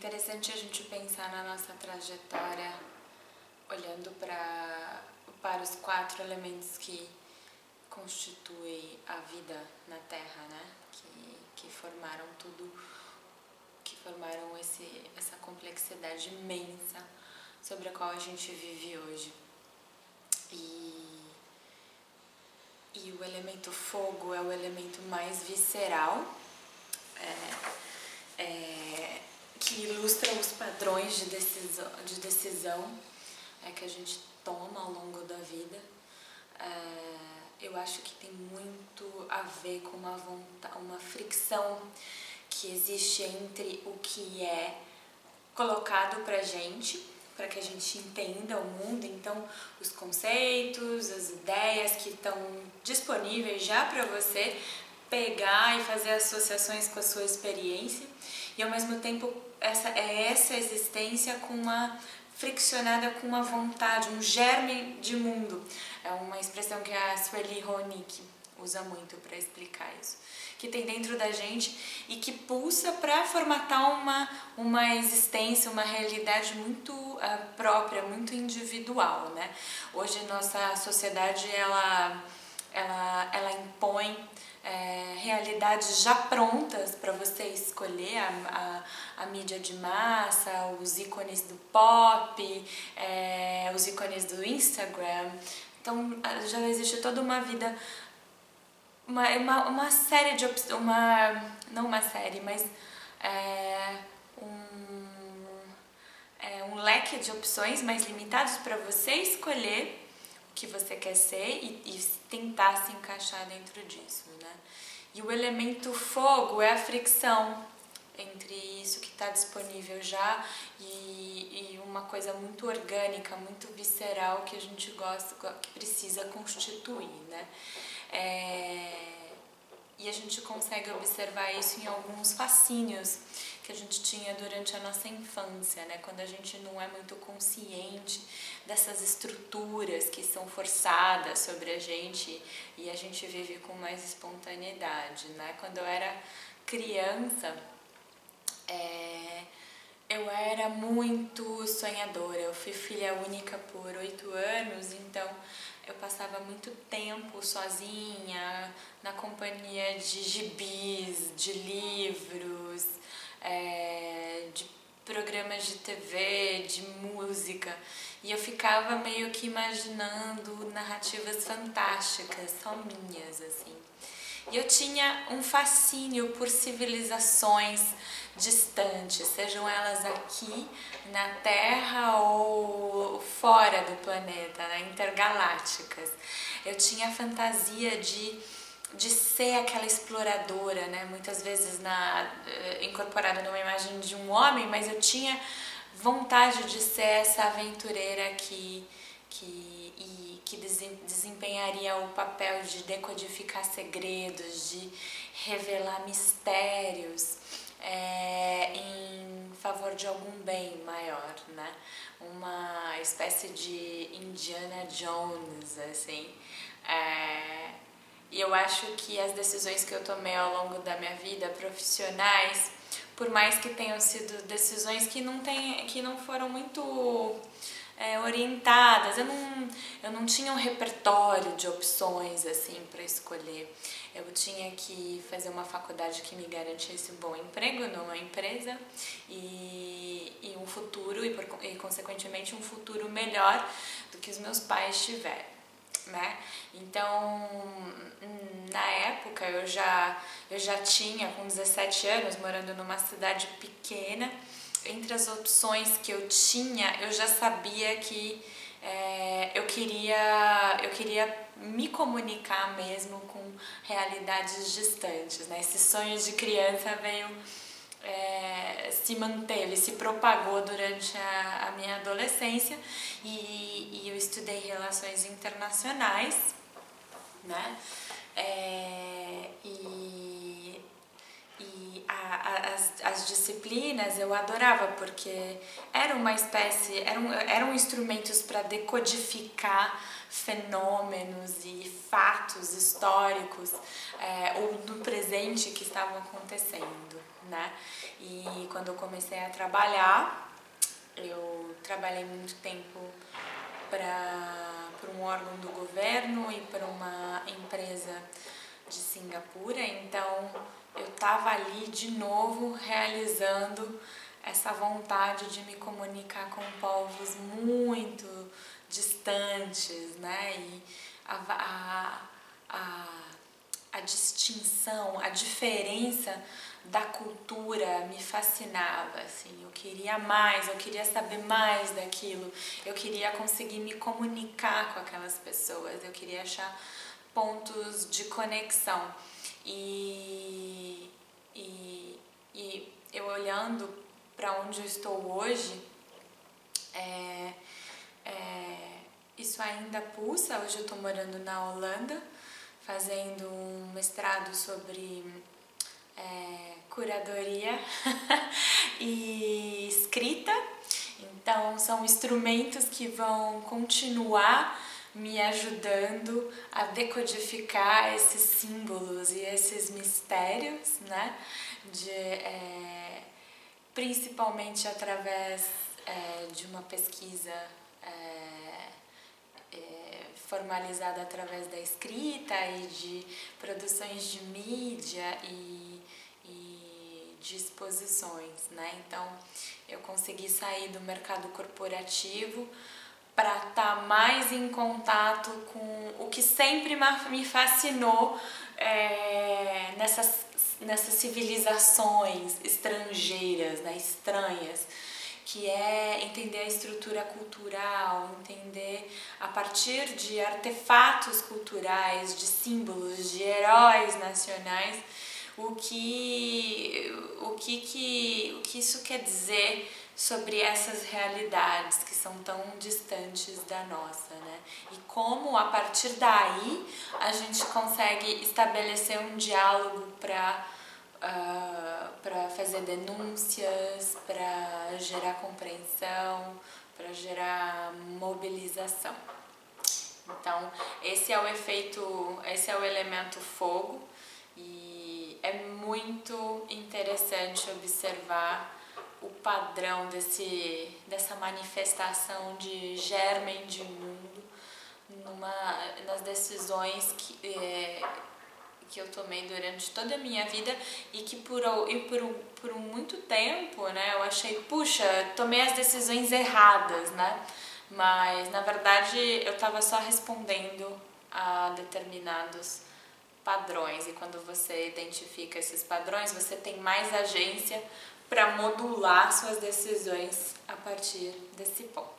interessante a gente pensar na nossa trajetória olhando para os 4 elementos que constituem a vida na Terra, né? Que formaram tudo, que formaram essa complexidade imensa sobre a qual a gente vive hoje. E o elemento fogo é o elemento mais visceral, que ilustra os padrões de decisão que a gente toma ao longo da vida. Eu acho que tem muito a ver com uma fricção que existe entre o que é colocado pra gente, para que a gente entenda o mundo. Então, os conceitos, as ideias que estão disponíveis já para você pegar e fazer associações com a sua experiência, e ao mesmo tempo essa existência com uma friccionada com uma vontade, um germe de mundo. É uma expressão que a Sueli Ronick usa muito para explicar isso, que tem dentro da gente e que pulsa para formatar uma existência, uma realidade muito própria, muito individual, né? Hoje nossa sociedade ela impõe realidades já prontas para você escolher, a mídia de massa, os ícones do pop, os ícones do Instagram. Então já existe toda uma vida, uma série de opções, não uma série, mas um leque de opções mais limitados para você escolher o que você quer ser e tentar se encaixar dentro disso, né? E o elemento fogo é a fricção entre isso que está disponível já e uma coisa muito orgânica, muito visceral que a gente gosta, que precisa constituir, né? E a gente consegue observar isso em alguns fascínios que a gente tinha durante a nossa infância, né? Quando a gente não é muito consciente dessas estruturas que são forçadas sobre a gente e a gente vive com mais espontaneidade, né? Quando eu era criança, eu era muito sonhadora. Eu fui filha única por 8 anos, então eu passava muito tempo sozinha, na companhia de gibis, de livros, de programas de TV, de música. E eu ficava meio que imaginando narrativas fantásticas, só minhas, assim. E eu tinha um fascínio por civilizações distantes, sejam elas aqui na Terra ou fora do planeta, né, intergalácticas. Eu tinha a fantasia de ser aquela exploradora, né, muitas vezes incorporada numa imagem de um homem, mas eu tinha vontade de ser essa aventureira que desempenharia o papel de decodificar segredos, de revelar mistérios em favor de algum bem maior, né? Uma espécie de Indiana Jones, assim. E eu acho que as decisões que eu tomei ao longo da minha vida profissionais, por mais que tenham sido decisões que não foram muito orientadas, eu não tinha um repertório de opções assim para escolher. Eu tinha que fazer uma faculdade que me garantisse um bom emprego numa empresa e um futuro e consequentemente um futuro melhor do que os meus pais tiveram, né? Então, na época eu já tinha, com 17 anos, morando numa cidade pequena. Entre as opções que eu tinha, eu já sabia que eu queria me comunicar mesmo com realidades distantes, né? Esse sonho de criança se manteve, se propagou durante a minha adolescência e eu estudei relações internacionais, né? as disciplinas eu adorava, porque era uma espécie, eram instrumentos para decodificar fenômenos e fatos históricos ou do presente que estavam acontecendo, né? E quando eu comecei a trabalhar, eu trabalhei muito tempo para um órgão do governo e para uma empresa de Singapura, então eu estava ali de novo realizando essa vontade de me comunicar com povos muito distantes, né? E a distinção, a diferença da cultura me fascinava, assim, eu queria mais, eu queria saber mais daquilo, eu queria conseguir me comunicar com aquelas pessoas, eu queria achar pontos de conexão e eu olhando para onde eu estou hoje, isso ainda pulsa. Hoje eu estou morando na Holanda, fazendo um mestrado sobre curadoria e escrita. Então são instrumentos que vão continuar me ajudando a decodificar esses símbolos e esses mistérios, né? Principalmente através de uma pesquisa formalizada através da escrita e de produções de mídia e de exposições, né? Então eu consegui sair do mercado corporativo para estar mais em contato com o que sempre me fascinou nessas civilizações estrangeiras, né, estranhas, que é entender a estrutura cultural, entender a partir de artefatos culturais, de símbolos, de heróis nacionais, o que isso quer dizer sobre essas realidades que são tão distantes da nossa, né? E como a partir daí a gente consegue estabelecer um diálogo para fazer denúncias, para gerar compreensão, para gerar mobilização. Então, esse é o elemento fogo, e é muito interessante observar o padrão dessa manifestação de germen de mundo nas decisões que eu tomei durante toda a minha vida e que por muito tempo, né, eu achei, puxa, tomei as decisões erradas, né? Mas na verdade eu estava só respondendo a determinados padrões, e quando você identifica esses padrões, você tem mais agência para modular suas decisões a partir desse ponto.